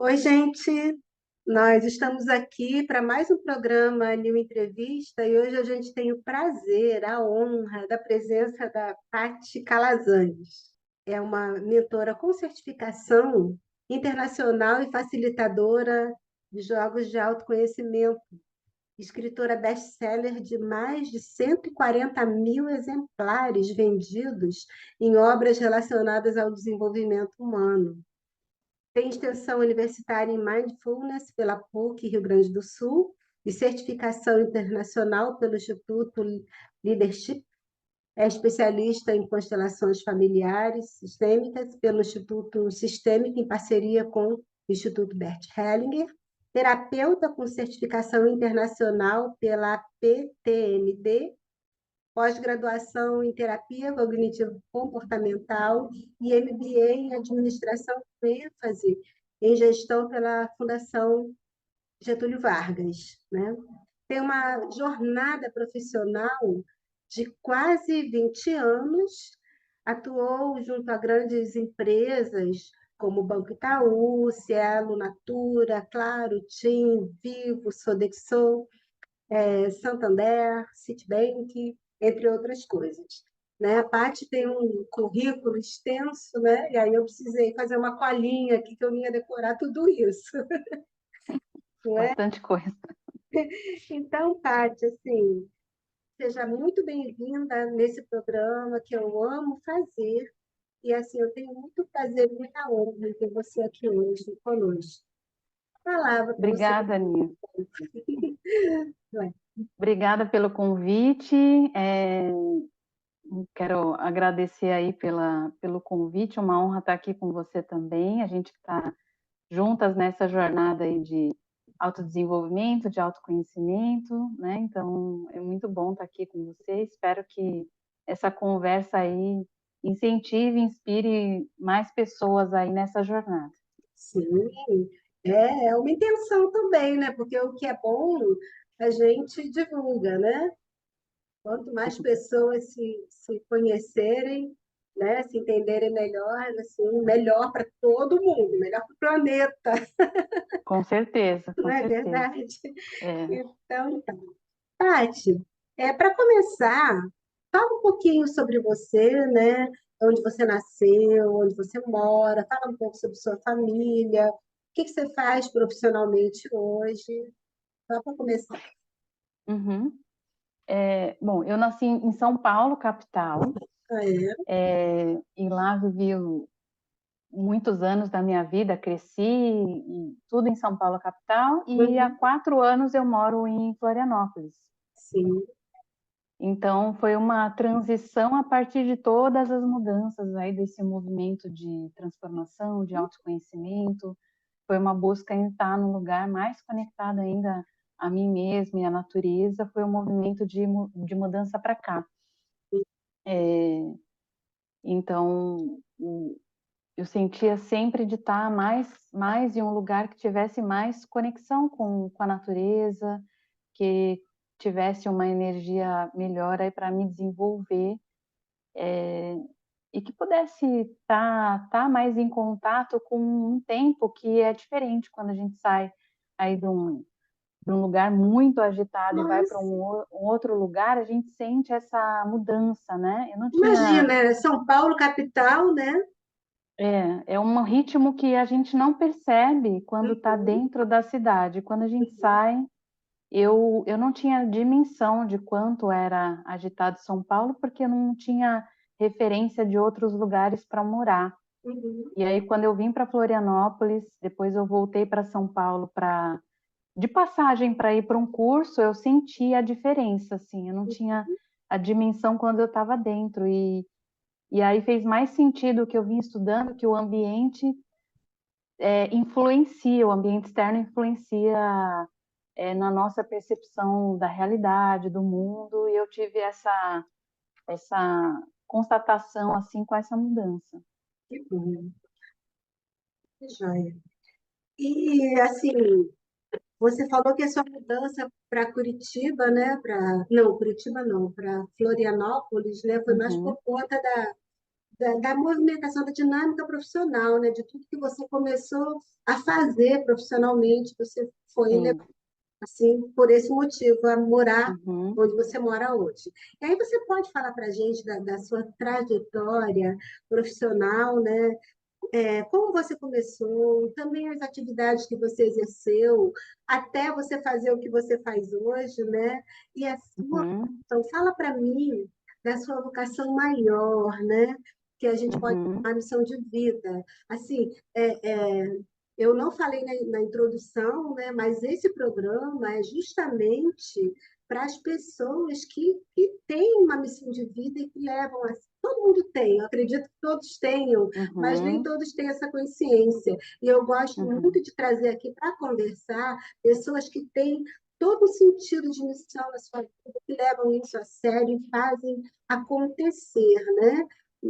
Oi, gente. Nós estamos aqui para mais um programa New Entrevista e hoje a gente tem o prazer, a honra da presença da Paty Calazans. É uma mentora com certificação internacional e facilitadora de jogos de autoconhecimento, escritora best-seller de mais de 140 mil exemplares vendidos em obras relacionadas ao desenvolvimento humano. Tem extensão universitária em Mindfulness pela PUC Rio Grande do Sul e certificação internacional pelo Instituto Leadership. É especialista em constelações familiares sistêmicas pelo Instituto Sistêmico em parceria com o Instituto Bert Hellinger. Terapeuta com certificação internacional pela PTMD, pós-graduação em terapia cognitivo-comportamental e MBA em administração com ênfase em gestão pela Fundação Getúlio Vargas, né? Tem uma jornada profissional de quase 20 anos, atuou junto a grandes empresas como o Banco Itaú, Cielo, Natura, Claro, TIM, Vivo, Sodexo, Santander, Citibank, entre outras coisas. Né? A Paty tem um currículo extenso, né? E aí eu precisei fazer uma colinha aqui que eu ia decorar tudo isso. Não é? Bastante coisa. Então, Paty, assim, seja muito bem-vinda nesse programa que eu amo fazer. E assim, eu tenho muito prazer e muita honra em ter você aqui hoje conosco. Palavra para você. Obrigada, Nia. Ué, Obrigada pelo convite. Quero agradecer aí pelo convite. É uma honra estar aqui com você também. A gente está juntas nessa jornada aí de autodesenvolvimento, de autoconhecimento, né? Então, é muito bom estar aqui com você. Espero que essa conversa aí incentive, inspire mais pessoas aí nessa jornada. sim, é uma intenção também, né? Porque o que é bom a gente divulga, né? Quanto mais pessoas se conhecerem, né? Se entenderem melhor, assim, melhor para todo mundo, melhor para o planeta, Com certeza, não com é certeza. verdade? É. Então, tá. Paty, para começar, fala um pouquinho sobre você, né? Onde você nasceu, onde você mora, fala um pouco sobre sua família, o que você faz profissionalmente hoje, só para começar. Uhum. Bom, eu nasci em São Paulo, capital, Ah, é? e lá vivi muitos anos da minha vida, cresci, e tudo em São Paulo, capital, e há Uhum. 4 anos eu moro em Florianópolis. Sim. Então, foi uma transição a partir de todas as mudanças aí desse movimento de transformação, de autoconhecimento. Foi uma busca em estar num lugar mais conectado ainda a mim mesma e à natureza. Foi um movimento de mudança para cá. Então, eu sentia sempre de estar mais em um lugar que tivesse mais conexão com a natureza, que tivesse uma energia melhor aí para me desenvolver, e que pudesse estar mais em contato com um tempo que é diferente quando a gente sai aí de um lugar muito agitado e vai para Nossa, um outro lugar, a gente sente essa mudança, né? Eu não tinha. imagina, São Paulo, capital, né? É um ritmo que a gente não percebe quando está Uhum. dentro da cidade. Quando a gente sai, eu não tinha dimensão de quanto era agitado São Paulo, porque eu não tinha referência de outros lugares para morar. Uhum. E aí, quando eu vim para Florianópolis, depois eu voltei para São Paulo de passagem para ir para um curso, eu senti a diferença, assim, eu não tinha a dimensão quando eu estava dentro. E aí fez mais sentido o que eu vim estudando, que o ambiente influencia, o ambiente externo influencia na nossa percepção da realidade, do mundo, e eu tive essa constatação, assim, com essa mudança. Que bom, que joia. E, assim, você falou que a sua mudança para Curitiba, né? Não, Curitiba não, para Florianópolis, né? Foi mais por Uhum. conta da movimentação, da dinâmica profissional, né? De tudo que você começou a fazer profissionalmente, você foi sim. assim, por esse motivo, a morar Uhum, onde você mora hoje. E aí você pode falar para a gente da sua trajetória profissional, né? Como você começou, também as atividades que você exerceu, até você fazer o que você faz hoje, né? E a sua uhum, vocação, fala para mim da sua vocação maior, né? Que a gente pode uhum, chamar missão de vida. Assim, eu não falei na introdução, né? Mas esse programa é justamente para as pessoas que têm uma missão de vida e que levam a. Todo mundo tem, eu acredito que todos tenham, mas nem uhum, todos têm essa consciência. E eu gosto uhum, muito de trazer aqui para conversar pessoas que têm todo o sentido de missão na sua vida, que levam isso a sério e fazem acontecer, né?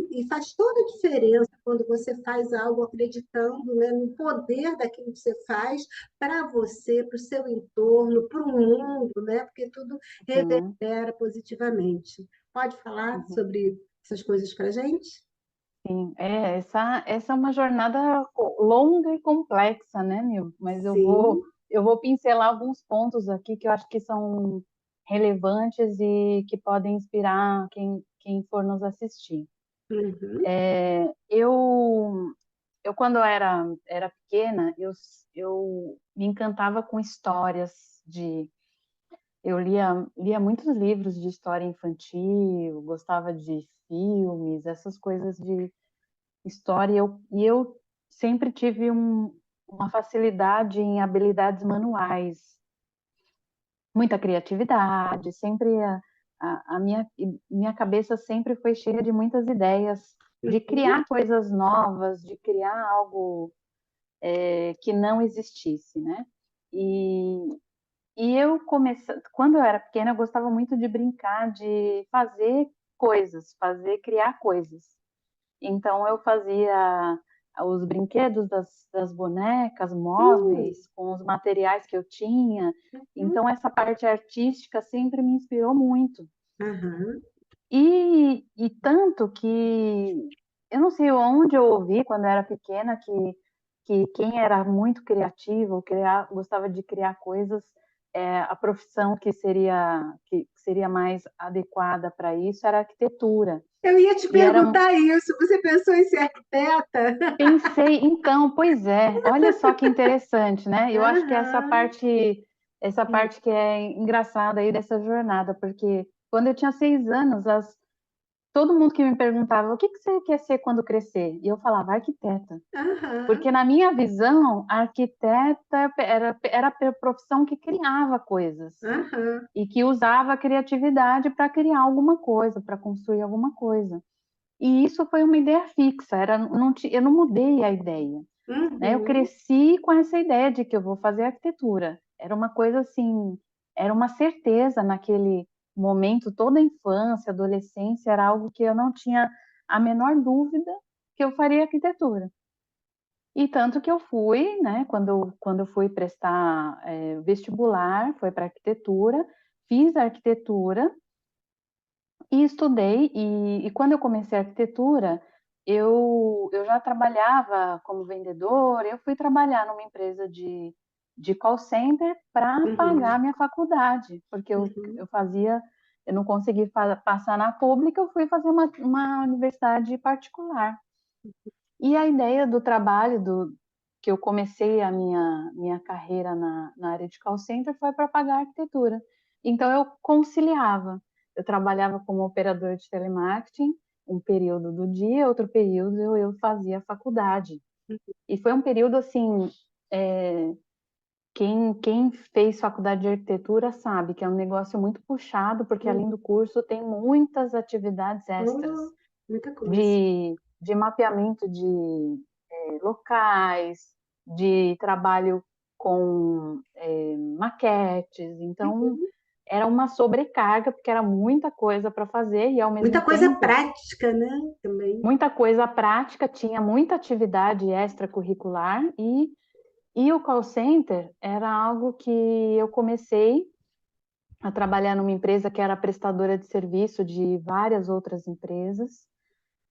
E faz toda a diferença quando você faz algo acreditando, né, no poder daquilo que você faz para você, para o seu entorno, para o mundo, né? Porque tudo uhum, reverbera positivamente. Pode falar uhum. sobre essas coisas para a gente? Sim, essa é uma jornada longa e complexa, né, Mil? Mas Sim. eu vou pincelar alguns pontos aqui que eu acho que são relevantes e que podem inspirar quem for nos assistir. Uhum. Eu quando era pequena, eu me encantava com histórias de... Eu lia muitos livros de história infantil, gostava de filmes, essas coisas de história, e eu sempre tive uma facilidade em habilidades manuais, muita criatividade, sempre a minha cabeça sempre foi cheia de muitas ideias, de Uhum. criar coisas novas, de criar algo que não existisse, né? E, e eu comecei, quando eu era pequena, eu gostava muito de brincar, de fazer coisas, criar coisas. Então eu fazia os brinquedos das bonecas Uhum. móveis com os materiais que eu tinha. Uhum. Então essa parte artística sempre me inspirou muito. Aham. E tanto que eu não sei onde eu ouvi quando eu era pequena que quem era muito criativo, gostava de criar coisas, a profissão que seria mais adequada para isso era a arquitetura. Eu ia te E era perguntar isso. Você pensou em ser arquiteta? Pensei, então, pois é, olha só que interessante, né? Eu acho que Aham. essa parte que é engraçada aí dessa jornada, porque quando eu tinha 6 anos, todo mundo que me perguntava o que você quer ser quando crescer? E eu falava arquiteta, Aham. porque na minha visão, a arquiteta era a profissão que criava coisas Aham. e que usava a criatividade para criar alguma coisa, para construir alguma coisa. E isso foi uma ideia fixa, eu não mudei a ideia, né? Eu Uhum. cresci com essa ideia de que eu vou fazer arquitetura. Era uma coisa assim, era uma certeza naquele momento, toda a infância, adolescência, era algo que eu não tinha a menor dúvida que eu faria arquitetura. E tanto que eu fui, né, quando eu fui prestar vestibular, foi para arquitetura, fiz arquitetura e estudei, e quando eu comecei a arquitetura, eu já trabalhava como vendedora, eu fui trabalhar numa empresa de call center para Uhum. pagar a minha faculdade, porque Uhum. eu não consegui passar na pública, eu fui fazer uma universidade particular. E a ideia do trabalho, que eu comecei a minha carreira na área de call center, foi para pagar arquitetura. Então, eu conciliava. Eu trabalhava como operadora de telemarketing, um período do dia, outro período eu fazia faculdade. E foi um período assim, é, quem fez faculdade de arquitetura sabe que é um negócio muito puxado, porque Uhum. além do curso tem muitas atividades extras Oh, muita coisa. de mapeamento de locais, de trabalho com maquetes. Então, Uhum. era uma sobrecarga, porque era muita coisa para fazer e, ao Muita mesmo coisa tempo, prática, né? Também. muita coisa prática, tinha muita atividade extracurricular e o call center era algo que eu comecei a trabalhar numa empresa que era prestadora de serviço de várias outras empresas.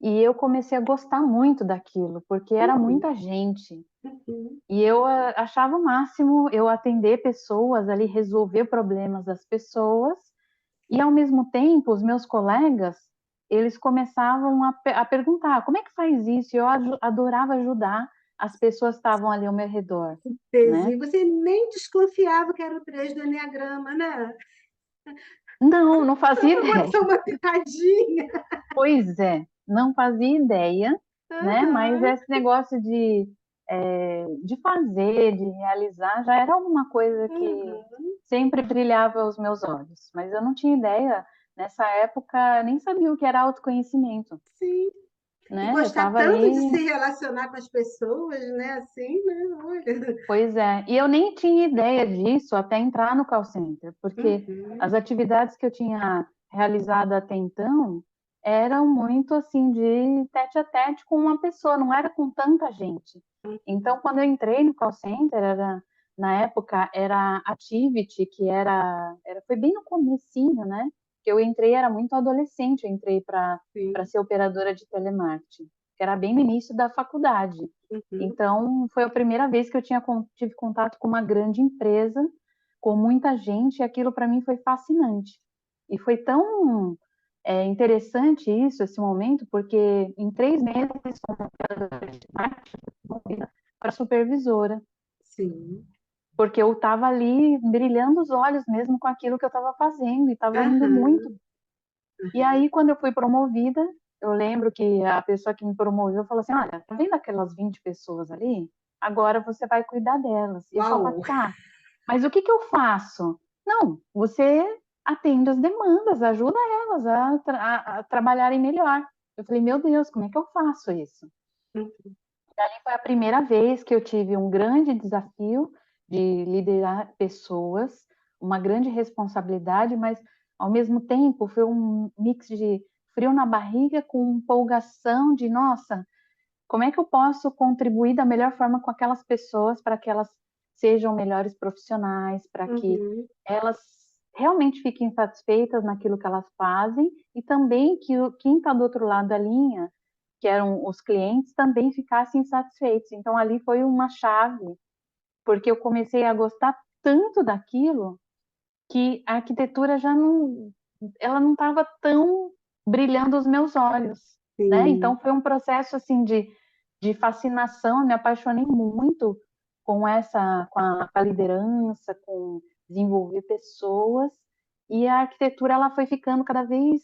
E eu comecei a gostar muito daquilo, porque era Uhum, muita gente. uhum, E eu achava o máximo eu atender pessoas ali, resolver problemas das pessoas, e ao mesmo tempo os meus colegas, eles começavam a perguntar, como é que faz isso? E eu adorava ajudar as pessoas que estavam ali ao meu redor, né? entendi. Você nem desconfiava que era o 3 do Eneagrama, né? Não, não fazia Vou ideia. botar uma pitadinha. Pois é, não fazia ideia, né? Mas Aham, esse negócio de fazer, de realizar, já era alguma coisa que uhum, sempre brilhava aos meus olhos. Mas eu não tinha ideia, nessa época, nem sabia o que era autoconhecimento, sim. E né? Eu gostar estava tanto de ali, se relacionar com as pessoas, né? Assim, né? Olha. pois é. E eu nem tinha ideia disso até entrar no call center, porque Uhum, as atividades que eu tinha realizado até então eram muito assim de tete a tete com uma pessoa, não era com tanta gente. Então, quando eu entrei no call center, na época era Activity, que foi bem no comecinho, né? Que eu entrei, era muito adolescente, eu entrei para sim. ser operadora de telemarketing, que era bem no início da faculdade. Uhum. Então, foi a primeira vez que eu tive contato com uma grande empresa, com muita gente, e aquilo para mim foi fascinante. E foi tão interessante isso, esse momento, porque em 3 meses, como operadora de marketing, fui promovida para supervisora, Sim. porque eu estava ali brilhando os olhos mesmo com aquilo que eu estava fazendo, e estava indo muito. Aham. E aí, quando eu fui promovida, eu lembro que a pessoa que me promoveu falou assim: Olha, tá vendo aquelas 20 pessoas ali? Agora você vai cuidar delas. E eu falava: Uau! Tá, mas o que que eu faço? Não, você atende as demandas, ajuda elas a trabalharem melhor. Eu falei: Meu Deus, como é que eu faço isso? Uhum. Foi a primeira vez que eu tive um grande desafio de liderar pessoas, uma grande responsabilidade, mas ao mesmo tempo foi um mix de frio na barriga com empolgação de, nossa, como é que eu posso contribuir da melhor forma com aquelas pessoas para que elas sejam melhores profissionais, para que Uhum. elas realmente fiquem satisfeitas naquilo que elas fazem e também que quem está do outro lado da linha, que eram os clientes, também ficassem satisfeitos. Então ali foi uma chave, porque eu comecei a gostar tanto daquilo que a arquitetura já não, ela não estava tão brilhando aos meus olhos, né? Sim. Então foi um processo assim de fascinação, eu me apaixonei muito com a liderança, com desenvolver pessoas, e a arquitetura ela foi ficando cada vez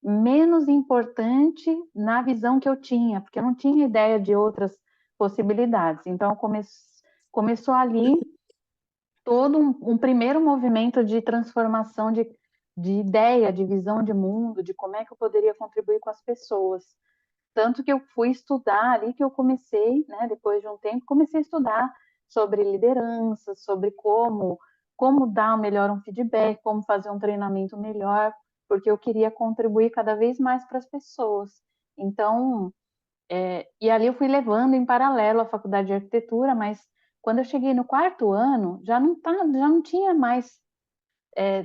menos importante na visão que eu tinha, porque eu não tinha ideia de outras possibilidades. Então começou ali todo um primeiro movimento de transformação de ideia, de visão de mundo, de como é que eu poderia contribuir com as pessoas. Tanto que eu fui estudar ali que eu comecei, né, depois de um tempo, comecei a estudar sobre liderança, sobre como dar melhor um feedback, como fazer um treinamento melhor, porque eu queria contribuir cada vez mais para as pessoas. Então, e ali eu fui levando em paralelo a faculdade de arquitetura, mas quando eu cheguei no quarto ano, já não tinha mais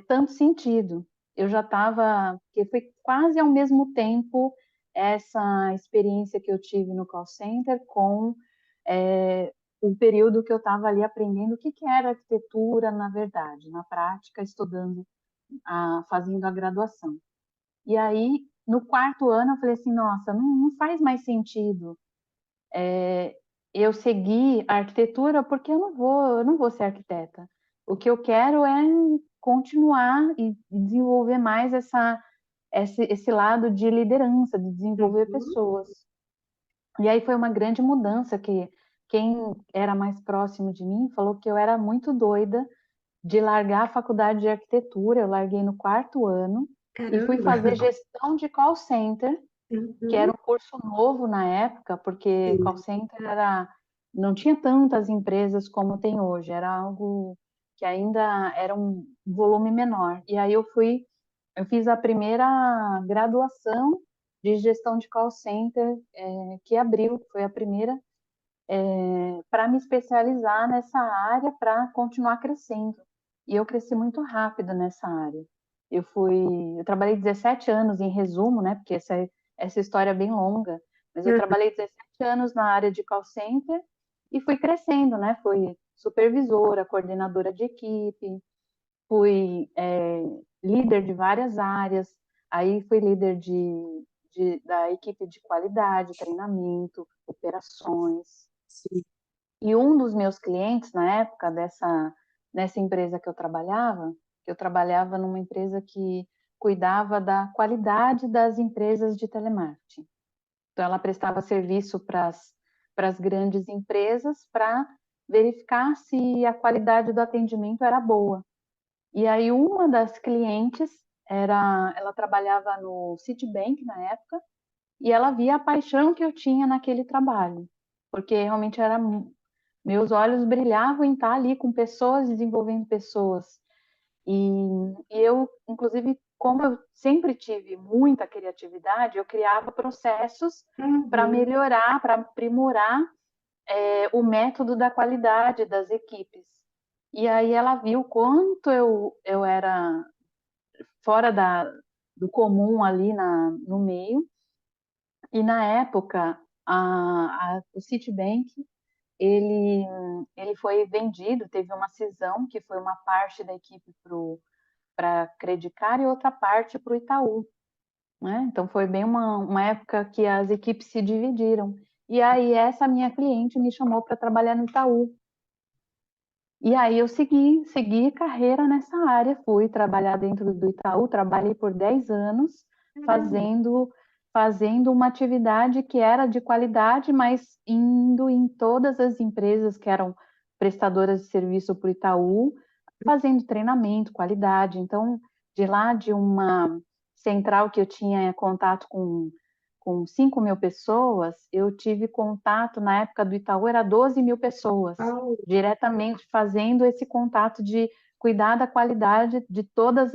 tanto sentido. Eu já estava, porque foi quase ao mesmo tempo essa experiência que eu tive no call center com o período que eu estava ali aprendendo o que que era arquitetura, na verdade, na prática, estudando, fazendo a graduação. E aí, no quarto ano, eu falei assim, nossa, não faz mais sentido eu seguir a arquitetura porque eu não vou ser arquiteta. O que eu quero é continuar e desenvolver mais esse lado de liderança, de desenvolver Uhum. pessoas. E aí foi uma grande mudança que quem era mais próximo de mim falou que eu era muito doida de largar a faculdade de arquitetura. Eu larguei no quarto ano e fui Caramba! fazer gestão de call center, que era Uhum. um curso novo na época, porque call Sim. center não tinha tantas empresas como tem hoje, era algo que ainda era um volume menor. E aí eu fiz a primeira graduação de gestão de call center, que abriu, foi a primeira, para me especializar nessa área, para continuar crescendo. E eu cresci muito rápido nessa área. Eu trabalhei 17 anos em resumo, né? Porque essa história é bem longa, mas eu Uhum. trabalhei 17 anos na área de call center e fui crescendo, né? Fui supervisora, coordenadora de equipe, fui líder de várias áreas, aí fui líder da equipe de qualidade, treinamento, operações. Sim. E um dos meus clientes, na época nessa empresa que eu trabalhava numa empresa que cuidava da qualidade das empresas de telemarketing. Então, ela prestava serviço para as grandes empresas para verificar se a qualidade do atendimento era boa. E aí, uma das clientes, ela trabalhava no Citibank na época, e ela via a paixão que eu tinha naquele trabalho, porque realmente meus olhos brilhavam em estar ali com pessoas, desenvolvendo pessoas. E eu, inclusive, como eu sempre tive muita criatividade, eu criava processos para Uhum. melhorar, para aprimorar o método da qualidade das equipes. E aí ela viu quanto eu era fora do comum ali no meio. E na época, o Citibank, ele, ele foi vendido, teve uma cisão, que foi uma parte da equipe para a Credicar e outra parte para o Itaú. Né? Então foi bem uma época que as equipes se dividiram. E aí essa minha cliente me chamou para trabalhar no Itaú. E aí eu segui carreira nessa área, fui trabalhar dentro do Itaú, trabalhei por 10 anos Caramba. fazendo uma atividade que era de qualidade, mas indo em todas as empresas que eram prestadoras de serviço para o Itaú, fazendo treinamento, qualidade. Então, de lá de uma central que eu tinha contato com 5 mil pessoas, eu tive contato, na época do Itaú, era 12 mil pessoas, Au. diretamente fazendo esse contato de cuidar da qualidade de todas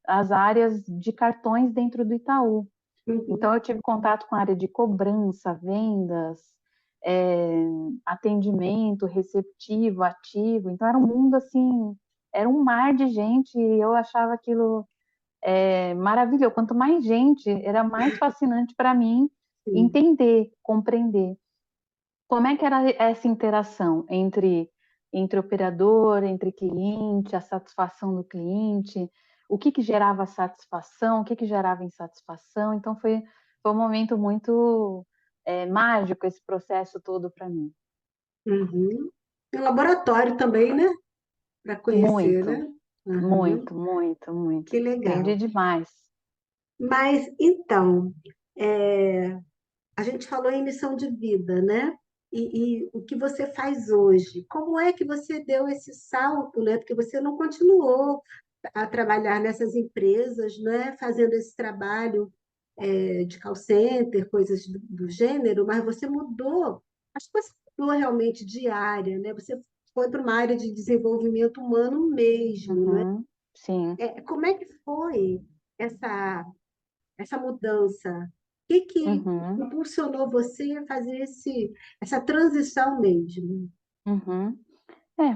as áreas de cartões dentro do Itaú. Uhum. Então, eu tive contato com a área de cobrança, vendas, atendimento, receptivo, ativo. Então, era um mundo assim, era um mar de gente e eu achava aquilo maravilhoso. Quanto mais gente, era mais fascinante para mim Sim. entender, compreender. Como é que era essa interação entre operador, entre cliente, a satisfação do cliente, o que gerava satisfação, o que gerava insatisfação. Então, foi um momento muito mágico esse processo todo para mim. Uhum. Tem laboratório também, né? Para conhecer, Muito, né? Uhum. muito, muito, muito. Que Aprendi legal. demais. Mas, então, é, a gente falou em missão de vida, né? E o que você faz hoje? Como é que você deu esse salto, né? Porque você não continuou a trabalhar nessas empresas, né? Fazendo esse trabalho, de call center, coisas do gênero, mas você mudou. Acho que você mudou realmente de área, né? Você foi para uma área de desenvolvimento humano mesmo, né? Uhum, sim. Como é que foi essa essa mudança? O que que Uhum. impulsionou você a fazer essa transição mesmo? Uhum.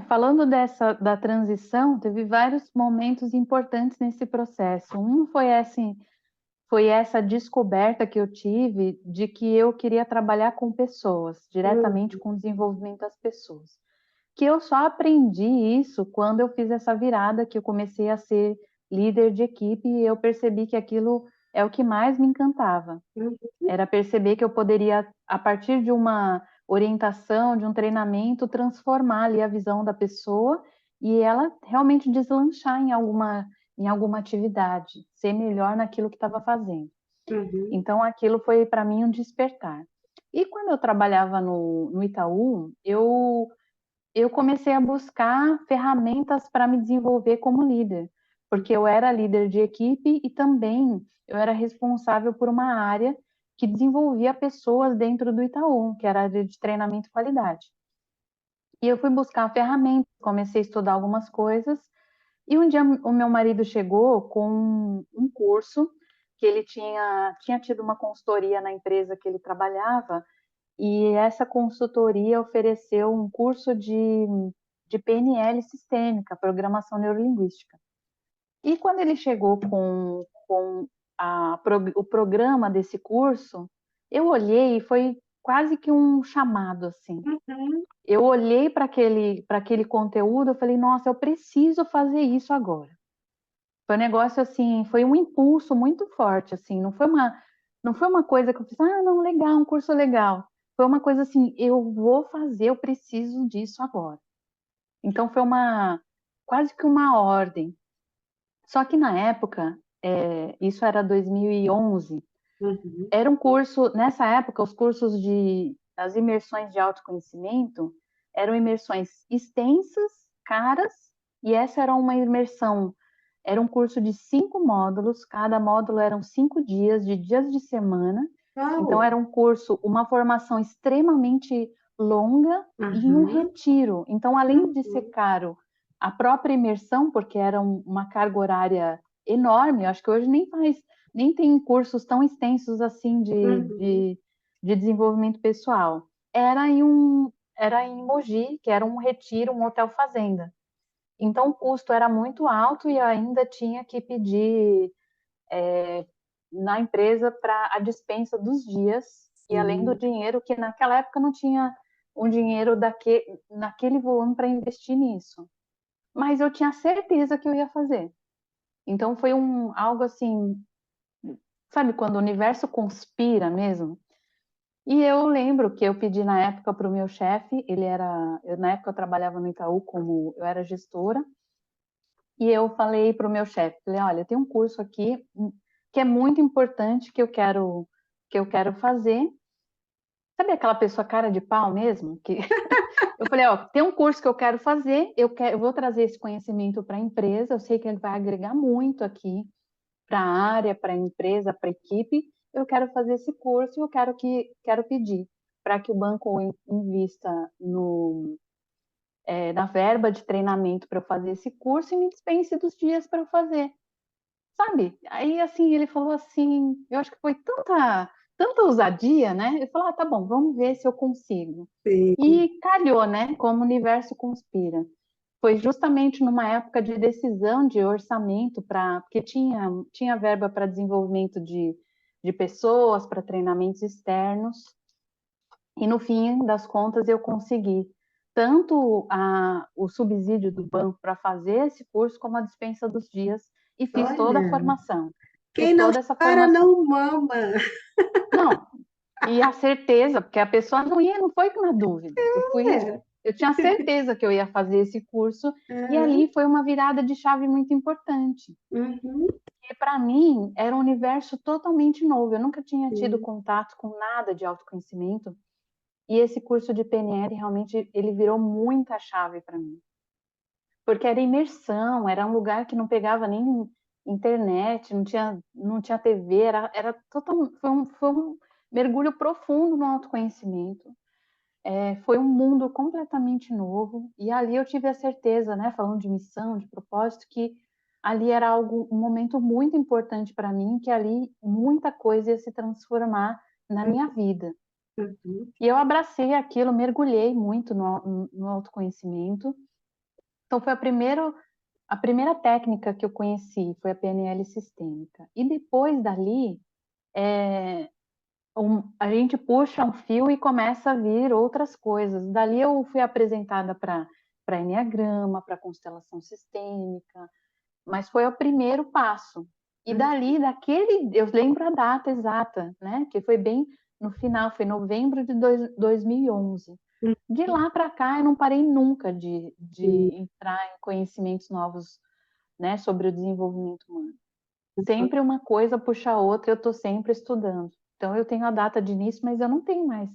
Falando da transição, teve vários momentos importantes nesse processo. Um foi essa descoberta que eu tive de que eu queria trabalhar com pessoas, diretamente Hum. com o desenvolvimento das pessoas. Que eu só aprendi isso quando eu fiz essa virada, que eu comecei a ser líder de equipe e eu percebi que aquilo é o que mais me encantava. Hum. Era perceber que eu poderia, a partir de uma orientação, de um treinamento, transformar ali a visão da pessoa e ela realmente deslanchar em alguma atividade, ser melhor naquilo que estava fazendo. Uhum. Então, aquilo foi para mim um despertar. E quando eu trabalhava no Itaú, eu comecei a buscar ferramentas para me desenvolver como líder, porque eu era líder de equipe e também eu era responsável por uma área que desenvolvia pessoas dentro do Itaú, que era a área de treinamento e qualidade. E eu fui buscar ferramentas, comecei a estudar algumas coisas, e um dia o meu marido chegou com um curso que ele tinha tido uma consultoria na empresa que ele trabalhava, e essa consultoria ofereceu um curso de PNL sistêmica, programação neurolinguística. E quando ele chegou com o programa desse curso, eu olhei e foi quase que um chamado, assim. Uhum. Eu olhei para aquele conteúdo, eu falei, nossa, eu preciso fazer isso agora. Foi um negócio assim, foi um impulso muito forte, assim, não foi uma coisa que eu fiz, ah, não, legal, um curso legal. Foi uma coisa assim, eu vou fazer, eu preciso disso agora. Então foi quase que uma ordem. Só que na época, isso era 2011, Uhum. era um curso, nessa época, os cursos as imersões de autoconhecimento eram imersões extensas, caras, e essa era uma imersão, era um curso de 5 módulos, cada módulo eram 5 dias, de dias de semana, então Uau! era um curso, uma formação extremamente longa e um Uhum. retiro. Então, além de ser Uhum. caro, a própria imersão, porque era uma carga horária enorme, eu acho que hoje nem tem cursos tão extensos assim Uhum. de desenvolvimento pessoal. Era em Mogi, que era um retiro, um hotel fazenda. Então, o custo era muito alto e ainda tinha que pedir na empresa para a dispensa dos dias, e além do Sim. dinheiro, que naquela época não tinha um dinheiro naquele volume para investir nisso. Mas eu tinha certeza que eu ia fazer. Então, foi algo assim, sabe, quando o universo conspira mesmo? E eu lembro que eu pedi na época para o meu chefe, na época eu trabalhava no Itaú como eu era gestora, e eu falei para o meu chefe, falei, olha, tem um curso aqui que é muito importante que eu quero fazer. Sabe aquela pessoa cara de pau mesmo? Que eu falei, ó, tem um curso que eu quero fazer, eu vou trazer esse conhecimento para a empresa, eu sei que ele vai agregar muito aqui para a área, para a empresa, para a equipe. Eu quero fazer esse curso e eu quero pedir para que o banco invista na verba de treinamento para eu fazer esse curso e me dispense dos dias para eu fazer. Sabe? Aí, assim, ele falou assim, eu acho que foi tanta ousadia, né? Eu falei, ah, tá bom, vamos ver se eu consigo. Sim. E calhou, né? Como o universo conspira. Foi justamente numa época de decisão de orçamento, porque tinha verba para desenvolvimento de pessoas, para treinamentos externos, e no fim das contas eu consegui tanto o subsídio do banco para fazer esse curso, como a dispensa dos dias, e fiz toda a Olha, formação. Fiz quem não toda essa chora formação. não mama. Não, e a certeza, porque a pessoa não foi com uma dúvida. É. Eu tinha certeza que eu ia fazer esse curso, e Aham. ali foi uma virada de chave muito importante. Uhum. E para mim era um universo totalmente novo. Eu nunca tinha tido Sim. contato com nada de autoconhecimento, e esse curso de PNL realmente ele virou muita chave para mim. Porque era imersão, era um lugar que não pegava nem internet, não tinha TV, foi um mergulho profundo no autoconhecimento. Foi um mundo completamente novo, e ali eu tive a certeza, né, falando de missão, de propósito, que ali era um momento muito importante para mim, que ali muita coisa ia se transformar na minha vida. Uhum. E eu abracei aquilo, mergulhei muito no autoconhecimento. Então foi a primeira técnica que eu conheci, foi a PNL sistêmica. E depois dali, a gente puxa um fio e começa a vir outras coisas. Dali eu fui apresentada para Enneagrama, para constelação sistêmica, mas foi o primeiro passo. E dali, eu lembro a data exata, né? Que foi bem no final, foi novembro de 2011. De lá para cá, eu não parei nunca de Uhum. entrar em conhecimentos novos, né, sobre o desenvolvimento humano. Sempre uma coisa puxa a outra, eu estou sempre estudando. Então, eu tenho a data de início, mas eu não tenho mais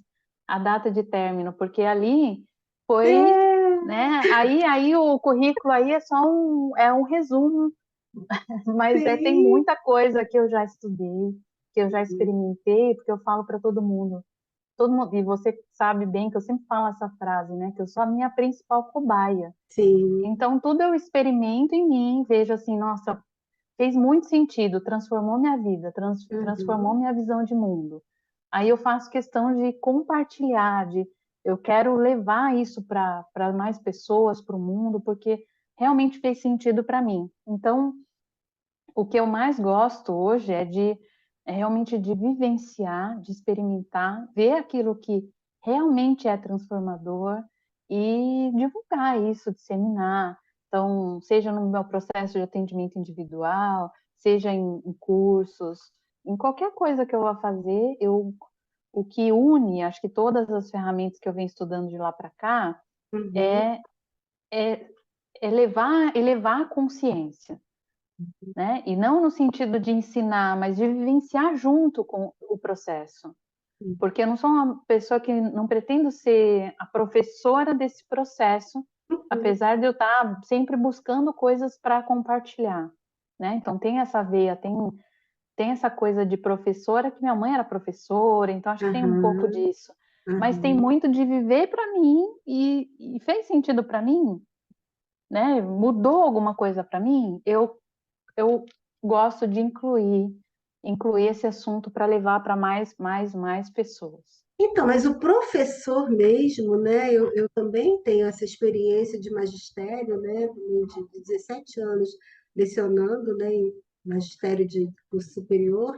a data de término, porque ali foi, É. né? Aí o currículo aí é só um resumo, mas tem Sim. muita coisa que eu já estudei, que eu já experimentei, porque eu falo para todo mundo, e você sabe bem que eu sempre falo essa frase, né? Que eu sou a minha principal cobaia. Sim. Então, tudo eu experimento em mim, vejo assim, nossa, fez muito sentido, transformou minha vida, transformou Uhum. minha visão de mundo. Aí eu faço questão de compartilhar, eu quero levar isso para mais pessoas, para o mundo, porque realmente fez sentido para mim. Então, o que eu mais gosto hoje é realmente de vivenciar, de experimentar, ver aquilo que realmente é transformador e divulgar isso, disseminar. Então, seja no meu processo de atendimento individual, seja em cursos, em qualquer coisa que eu vá fazer, o que une, acho que todas as ferramentas que eu venho estudando de lá para cá, Uhum, é, é, elevar a consciência, né? E não no sentido de ensinar, mas de vivenciar junto com o processo. Porque eu não sou uma pessoa que não pretendo ser a professora desse processo, uhum, apesar de eu estar sempre buscando coisas para compartilhar, né? Então tem essa veia, tem essa coisa de professora, que minha mãe era professora, então acho que tem um pouco aham, disso. Mas tem aham. muito de viver para mim e fez sentido para mim, né? Mudou alguma coisa para mim, eu gosto de incluir esse assunto para levar para mais pessoas. Então, mas o professor mesmo, né? Eu também tenho essa experiência de magistério, né? De 17 anos lecionando, né? Em magistério de curso superior.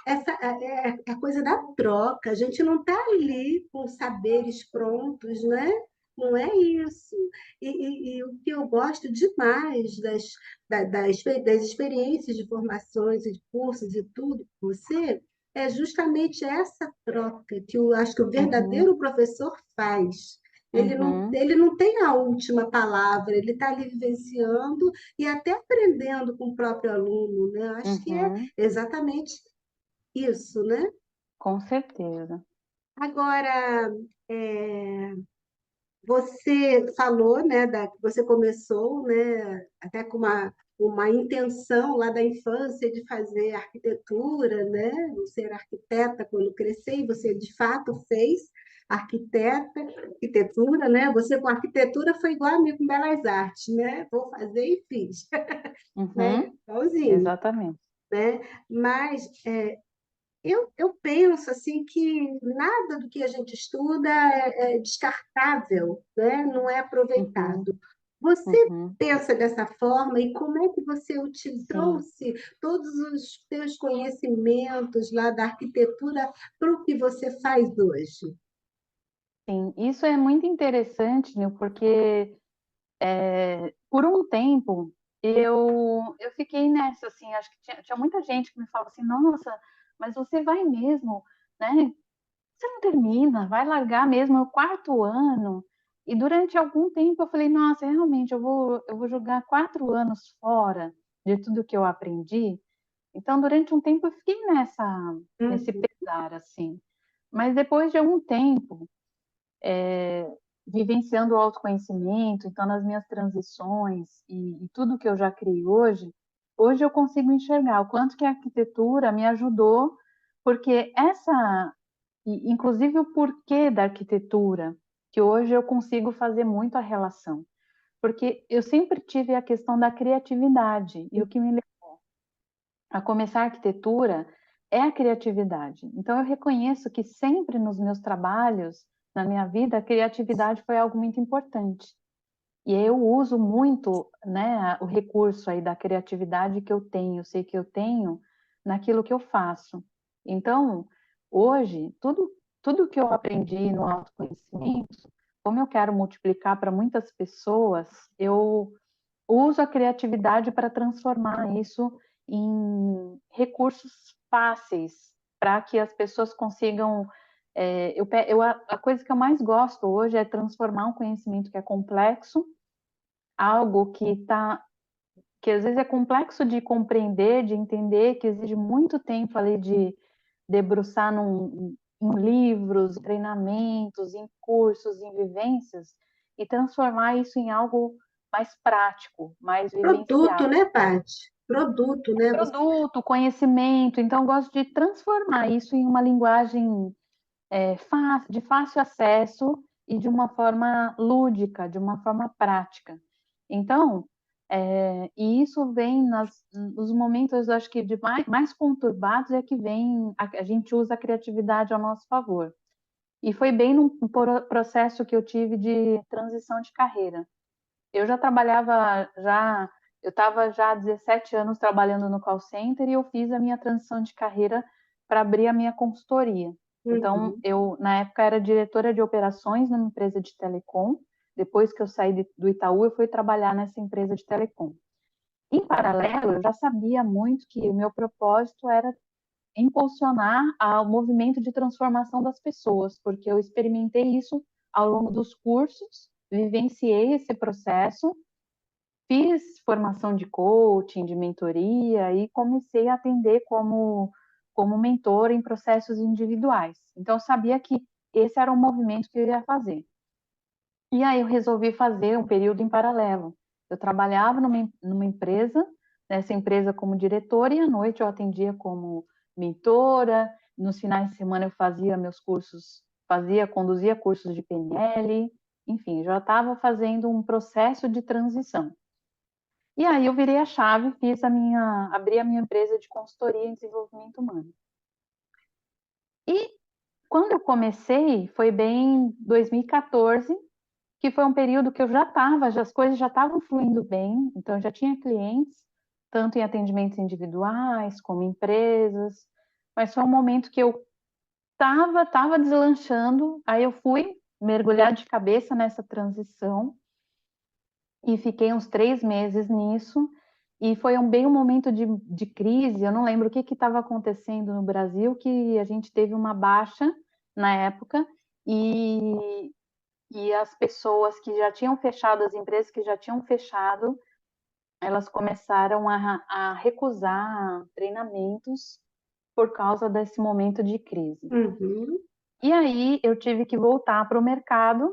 Essa é a coisa da troca. A gente não está ali com saberes prontos, né? Não é isso. E o que eu gosto demais das experiências de formações e de cursos e tudo com você é justamente essa troca que eu acho que o Uhum, verdadeiro professor faz. uhum, Ele não tem a última palavra, ele está ali vivenciando e até aprendendo com o próprio aluno, né? Eu acho que é uhum, exatamente isso, né? com certeza. Agora, é, você falou, né, que você começou, né, até com uma intenção lá da infância de fazer arquitetura, né, de ser arquiteta quando crescer, e você de fato fez arquitetura, né? Você com arquitetura foi igual a mim com belas artes, né? Vou fazer e fiz, né? Uhum, Igualzinho, exatamente. né? Mas eu penso assim que nada do que a gente estuda é descartável, né? Não é Uhum, aproveitado. Você uhum, pensa dessa forma e como é que você sim, trouxe todos os seus conhecimentos lá da arquitetura para o que você faz hoje? sim. Isso é muito interessante, Nil, porque por um tempo eu fiquei nessa, assim, acho que tinha muita gente que me falava assim, nossa, mas você vai mesmo, né? Você não termina, vai largar mesmo, é o quarto ano. E durante algum tempo eu falei, nossa, realmente, eu vou jogar 4 anos fora de tudo que eu aprendi. Então, durante um tempo eu fiquei nesse Uhum. pesar, assim. Mas depois de algum tempo, vivenciando o autoconhecimento, então nas minhas transições e tudo que eu já criei hoje eu consigo enxergar o quanto que a arquitetura me ajudou, porque inclusive o porquê da arquitetura, que hoje eu consigo fazer muito a relação. Porque eu sempre tive a questão da criatividade, e o que me levou a começar a arquitetura é a criatividade. Então eu reconheço que sempre nos meus trabalhos, na minha vida, a criatividade foi algo muito importante. E eu uso muito, né, o recurso aí da criatividade que eu sei que eu tenho naquilo que eu faço. Então, hoje, tudo que eu aprendi no autoconhecimento, como eu quero multiplicar para muitas pessoas, eu uso a criatividade para transformar isso em recursos fáceis, para que as pessoas consigam. A coisa que eu mais gosto hoje é transformar um conhecimento que é complexo, algo que às vezes é complexo de compreender, de entender, que exige muito tempo ali de debruçar em livros, treinamentos, em cursos, em vivências, e transformar isso em algo mais prático, mais Produto, vivenciável. né, Paty? Produto, né? Produto, conhecimento, então eu gosto de transformar isso em uma linguagem de fácil acesso e de uma forma lúdica, de uma forma prática. Então, e isso vem nos momentos, acho que de mais conturbados é que vem, a gente usa a criatividade ao nosso favor. E foi bem num processo que eu tive de transição de carreira. Eu já trabalhava já eu estava já há 17 anos trabalhando no call center e eu fiz a minha transição de carreira para abrir a minha consultoria. Então, Uhum. eu, na época, era diretora de operações numa empresa de telecom. Depois que eu saí do Itaú, eu fui trabalhar nessa empresa de telecom. Em paralelo, eu já sabia muito que o meu propósito era impulsionar o movimento de transformação das pessoas, porque eu experimentei isso ao longo dos cursos, vivenciei esse processo, fiz formação de coaching, de mentoria e comecei a atender como mentor em processos individuais. Então, eu sabia que esse era o movimento que eu ia fazer. E aí eu resolvi fazer um período em paralelo. Eu trabalhava numa empresa, nessa empresa como diretora, e à noite eu atendia como mentora. Nos finais de semana eu fazia meus cursos, conduzia cursos de PNL, enfim, já estava fazendo um processo de transição. E aí eu virei a chave, abri a minha empresa de consultoria em desenvolvimento humano. E quando eu comecei, foi bem 2014, que foi um período que eu as coisas já estavam fluindo bem, então eu já tinha clientes, tanto em atendimentos individuais como empresas, mas foi um momento que eu estava deslanchando, aí eu fui mergulhar de cabeça nessa transição e fiquei uns 3 meses nisso, e foi bem um momento de crise. Eu não lembro o que estava acontecendo no Brasil, que a gente teve uma baixa na época, e as pessoas que já tinham fechado, as empresas que já tinham fechado, elas começaram a recusar treinamentos por causa desse momento de crise. Uhum. E aí eu tive que voltar para o mercado,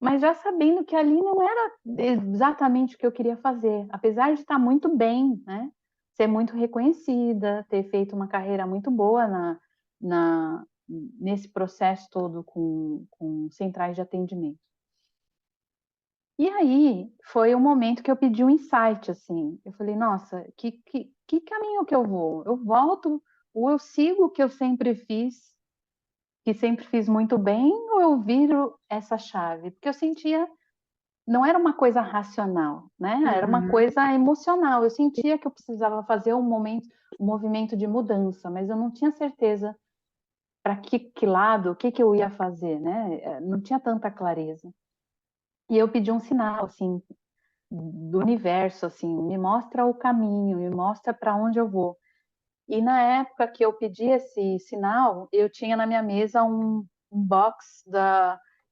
mas já sabendo que ali não era exatamente o que eu queria fazer, apesar de estar muito bem, né? Ser muito reconhecida, ter feito uma carreira muito boa nesse processo todo com centrais de atendimento. E aí foi o momento que eu pedi um insight, assim. Eu falei, nossa, que caminho que eu vou? Eu volto, ou eu sigo o que eu sempre fiz, que sempre fiz muito bem, ou eu viro essa chave? Porque eu sentia, não era uma coisa racional, né? Era uma Uhum. coisa emocional. Eu sentia que eu precisava fazer um movimento de mudança, mas eu não tinha certeza para que lado, o que eu ia fazer, né? Não tinha tanta clareza. E eu pedi um sinal, assim, do universo, assim, me mostra o caminho, me mostra para onde eu vou. E na época que eu pedi esse sinal, eu tinha na minha mesa um box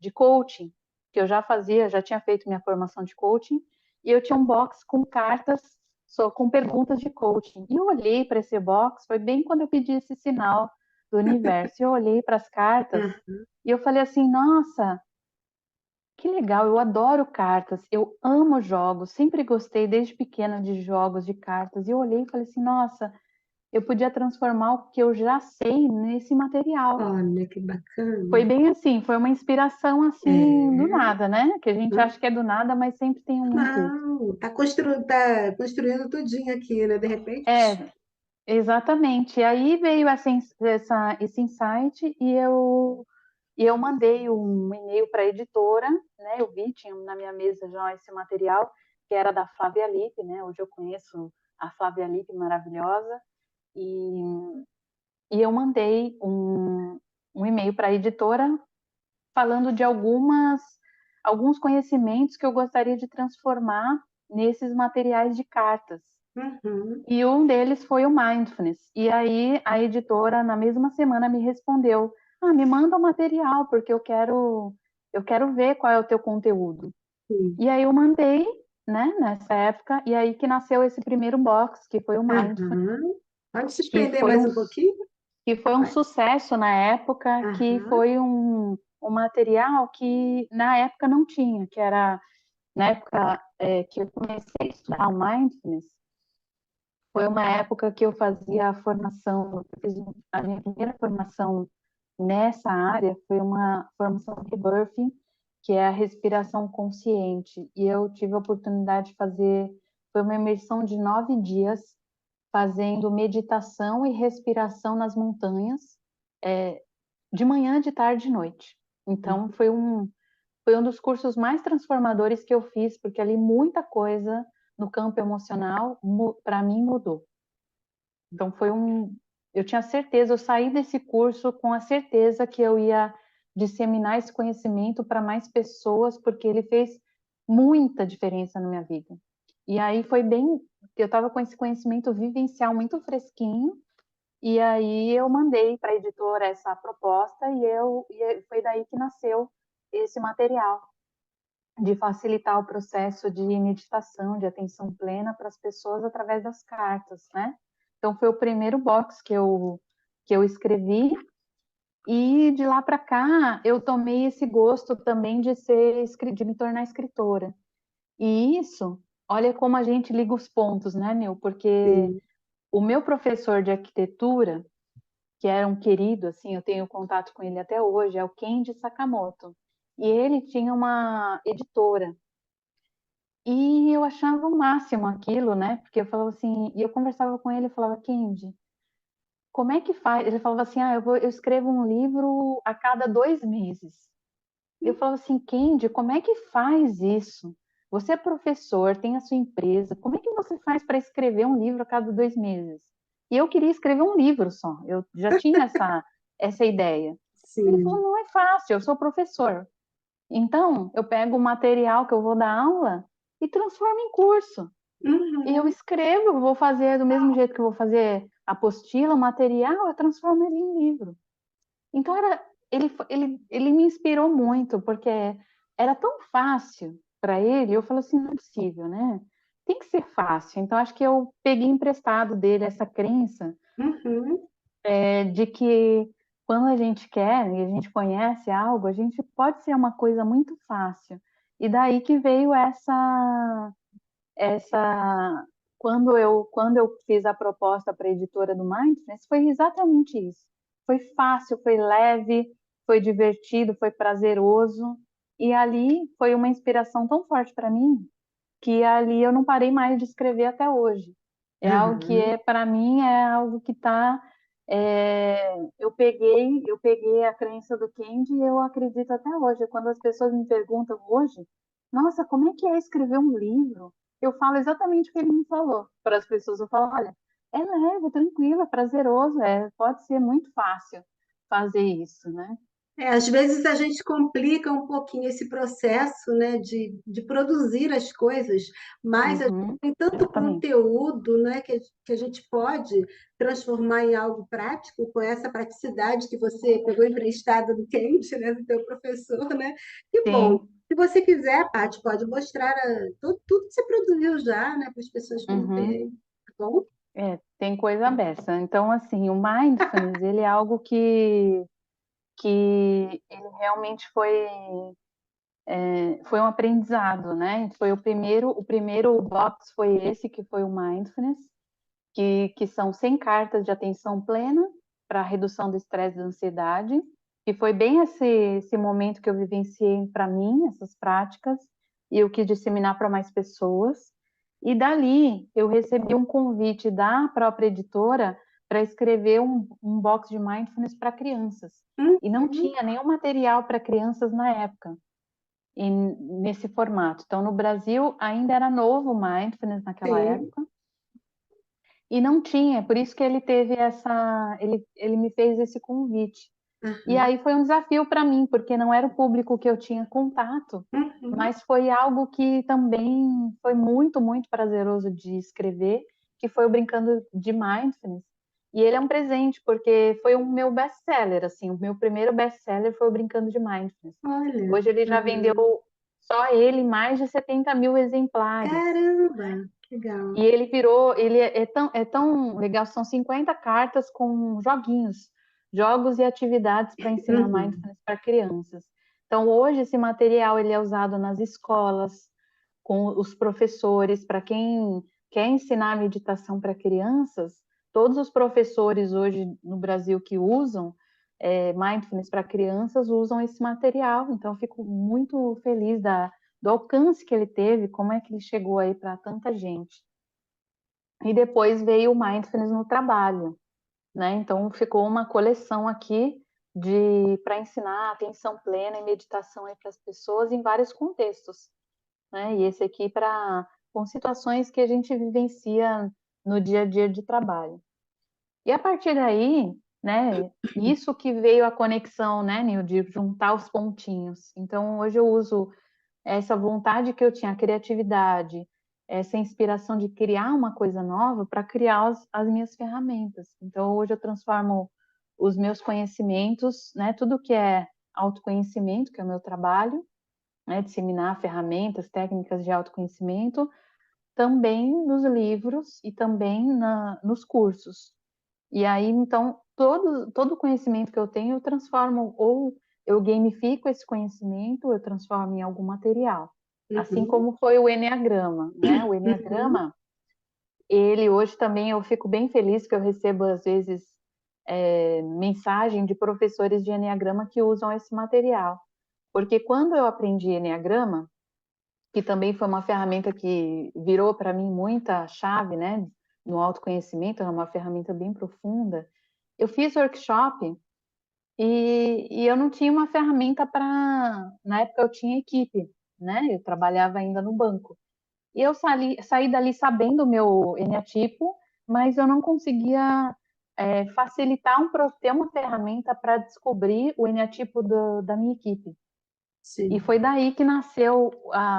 de coaching, que eu já fazia, já tinha feito minha formação de coaching, e eu tinha um box com cartas, só com perguntas de coaching. E eu olhei para esse box, foi bem quando eu pedi esse sinal do universo. Eu olhei para as cartas Uhum. e eu falei assim, nossa, que legal, eu adoro cartas, eu amo jogos, sempre gostei desde pequena de jogos, de cartas. E eu olhei e falei assim, nossa, eu podia transformar o que eu já sei nesse material. Olha que Foi bacana. bem assim, foi uma inspiração assim do É. nada, né? Que a gente acha que é do nada, mas sempre tem um intuito. Não, tá construindo tudinho aqui, né? De repente. É, exatamente. E aí veio esse insight e eu mandei um e-mail para a editora, né? Eu vi, tinha na minha mesa já esse material, que era da Flávia Lippe, né? Hoje eu conheço a Flávia Lippe maravilhosa, e, eu mandei um e-mail para a editora falando de alguns conhecimentos que eu gostaria de transformar nesses materiais de cartas. Uhum. E um deles foi o Mindfulness. E aí a editora, na mesma semana, me respondeu: ah, me manda o material, porque eu quero ver qual é o teu conteúdo. Sim. E aí eu mandei, né, nessa época, e aí que nasceu esse primeiro box, que foi o Mindfulness, Uhum. Pode se que estender foi mais um, um pouquinho? que foi um Vai. sucesso na época, que Aham. foi um material que na época não tinha, que era, na época que eu comecei a estudar o Mindfulness, foi uma época que eu fazia a formação, eu fiz a minha primeira formação nessa área, foi uma formação de Rebirthing, que é a respiração consciente, e eu tive a oportunidade de fazer, foi uma imersão de 9 dias, fazendo meditação e respiração nas montanhas, de manhã, de tarde e de noite. Então, foi um dos cursos mais transformadores que eu fiz, porque ali muita coisa no campo emocional, para mim mudou. Então eu tinha certeza, eu saí desse curso com a certeza que eu ia disseminar esse conhecimento para mais pessoas, porque ele fez muita diferença na minha vida. E aí foi bem, eu estava com esse conhecimento vivencial muito fresquinho, e aí eu mandei para a editora essa proposta e foi daí que nasceu esse material de facilitar o processo de meditação, de atenção plena para as pessoas através das cartas, né? Então foi o primeiro box que eu escrevi, e de lá para cá eu tomei esse gosto também de me tornar escritora. E isso, olha como a gente liga os pontos, né, Nil? Porque Sim. o meu professor de arquitetura, que era um querido, assim, eu tenho contato com ele até hoje, é o Kenji Sakamoto. E ele tinha uma editora. E eu achava o máximo aquilo, né? Porque eu falava assim, e eu conversava com ele e falava, Kenji, como é que faz? Ele falava assim, eu escrevo um livro a cada 2 meses. Eu falava assim, Kendi, como é que faz isso? Você é professor, tem a sua empresa, como é que você faz para escrever um livro a cada 2 meses? E eu queria escrever um livro só, eu já tinha essa ideia. Ele falou, Sim. não é fácil, eu sou professor. Então, eu pego o material que eu vou dar aula e transformo em curso. E eu Uhum. escrevo, eu vou fazer do mesmo jeito que eu vou fazer apostila, o material, eu transformo ele em livro. Então ele me inspirou muito, porque era tão fácil para ele, eu falei assim, não é possível, né? Tem que ser fácil. Então acho que eu peguei emprestado dele essa crença Uhum. de que quando a gente quer e a gente conhece algo, a gente pode ser uma coisa muito fácil. E daí que veio essa quando eu fiz a proposta para a editora do Mindfulness, foi exatamente isso. Foi fácil, foi leve, foi divertido, foi prazeroso, e ali foi uma inspiração tão forte para mim que ali eu não parei mais de escrever até hoje. É algo que Uhum. para mim é algo que está eu peguei a crença do Kendi e eu acredito até hoje. Quando as pessoas me perguntam hoje, nossa, como é que é escrever um livro? Eu falo exatamente o que ele me falou para as pessoas. Eu falo, olha, é leve, tranquilo, é prazeroso, pode ser muito fácil fazer isso, né? Às vezes a gente complica um pouquinho esse processo, né, de produzir as coisas, mas a gente Uhum, tem tanto exatamente. conteúdo, né, que a gente pode transformar em algo prático com essa praticidade que você pegou emprestada do Kent, né, do teu professor, né? Que bom. Sim. Se você quiser, Paty, pode mostrar tudo que você produziu já, né, para as pessoas Uhum. conhecerem, tá bom? Tem coisa dessa. Então, assim, o mindfulness, ele é algo que ele realmente foi um aprendizado, né? Foi o primeiro box foi esse, que foi o mindfulness, que são 100 cartas de atenção plena para redução do estresse e da ansiedade, e foi bem esse momento que eu vivenciei para mim, essas práticas, e eu quis disseminar para mais pessoas, e dali eu recebi um convite da própria editora para escrever um box de mindfulness para crianças, e não Uhum. tinha nenhum material para crianças na época, nesse formato. Então, no Brasil, ainda era novo o mindfulness naquela Sim. época, e não tinha, por isso que ele teve ele me fez esse convite. E Uhum. aí foi um desafio para mim, porque não era o público que eu tinha contato, Uhum. mas foi algo que também foi muito, muito prazeroso de escrever, que foi o Brincando de Mindfulness. E ele é um presente, porque foi o meu best-seller, assim, o meu primeiro best-seller foi o Brincando de Mindfulness. Olha. Hoje ele já vendeu, Uhum. só ele, mais de 70 mil exemplares. Caramba, que legal. E ele é tão legal, são 50 cartas com joguinhos, jogos e atividades para ensinar Uhum. mindfulness para crianças. Então, hoje esse material ele é usado nas escolas, com os professores, para quem quer ensinar meditação para crianças, todos os professores hoje no Brasil que usam mindfulness para crianças usam esse material. Então, eu fico muito feliz do alcance que ele teve, como é que ele chegou aí para tanta gente. E depois veio o Mindfulness no trabalho, né? Então ficou uma coleção aqui de para ensinar atenção plena e meditação aí para as pessoas em vários contextos, né? E esse aqui com situações que a gente vivencia no dia a dia de trabalho. E a partir daí, né, isso que veio a conexão, né, Nil, de juntar os pontinhos. Então, hoje eu uso essa vontade que eu tinha, a criatividade, essa inspiração de criar uma coisa nova para criar as minhas ferramentas. Então, hoje eu transformo os meus conhecimentos, né, tudo que é autoconhecimento, que é o meu trabalho, né, disseminar ferramentas, técnicas de autoconhecimento, também nos livros e também nos cursos. E aí, então, todo o conhecimento que eu tenho, eu transformo, ou eu gamifico esse conhecimento, eu transformo em algum material. Assim Uhum, como foi o Eneagrama, né? O uhum, Eneagrama, ele hoje também, eu fico bem feliz que eu recebo, às vezes, mensagem de professores de Eneagrama que usam esse material. Porque quando eu aprendi Eneagrama, que também foi uma ferramenta que virou para mim muita chave, né? No autoconhecimento, é uma ferramenta bem profunda. Eu fiz workshop e eu não tinha uma ferramenta para. Na época eu tinha equipe, né? Eu trabalhava ainda no banco. E eu saí dali sabendo o meu eneatipo, mas eu não conseguia facilitar ter uma ferramenta para descobrir o eneatipo da minha equipe. E sim. foi daí que nasceu